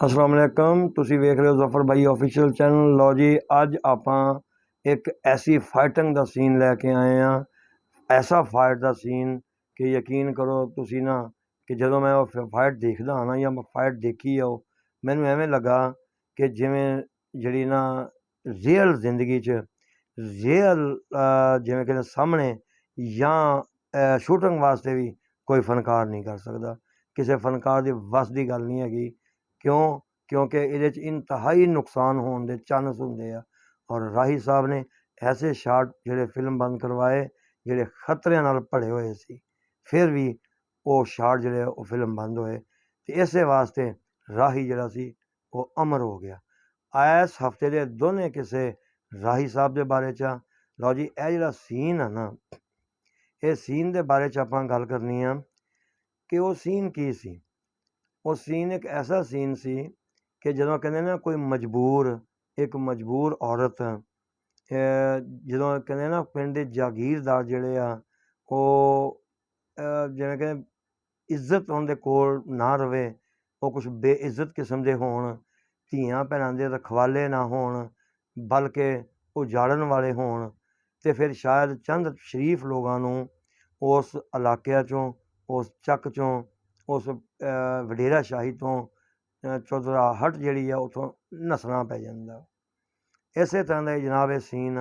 अस्सलाम वालेकुम तुसी वेख रहे हो जफर भाई ऑफिशियल चैनल। लो जी, अज आपां एक ऐसी फाइटिंग का सीन लैके आए हैं। ऐसा फाइट का सीन कि यकीन करो तुसी ना कि जो मैं वो फाइट देखदा हाँ ना या मैं फाइट देखी है मैनू एवें लगा कि जिमें जी ना रियल जिंदगी च रियल जिमें कि सामने या शूटिंग वास्ते भी कोई फनकार नहीं कर सकता। किसी फनकार की वस की गल नहीं हैगी। क्यों? क्योंकि ये इंतहाई नुकसान होने के चांस होंगे आ। और राही साहब ने ऐसे शाट जोड़े फिल्म बंद करवाए जोड़े खतरे नाल भरे हुए सी, फिर भी वो शाट जोड़े वो फिल्म बंद होए। तो इस वास्ते राही जरा सी वो अमर हो गया। इस हफ्ते के दोने किसे राही साहब के बारे च लो जी, यह जो सीन है ना, ये सीन के बारे च आपां गल करनी है कि वो सीन की सी। वो सीन एक ऐसा सीन सी कि जो कहते ना कोई मजबूर एक मजबूर औरत जो कहते ना पिंड दे जागीरदार जिहड़े आ जिवें कि इज्जत उनके कोल ना रवे, वो कुछ बेइज्जत किस्म के होण, धीआं भैणां दे रखवाले ना होण बल्कि उजाड़न वाले होण, ते फिर शायद चंद शरीफ लोगों नूं उस इलाके चों उस चक चों उस वडेरा शाही तो चौधराहट जिहड़ी आ उत्थों नस्सना पै जांदा। इसे तरह का जनाब ये सीन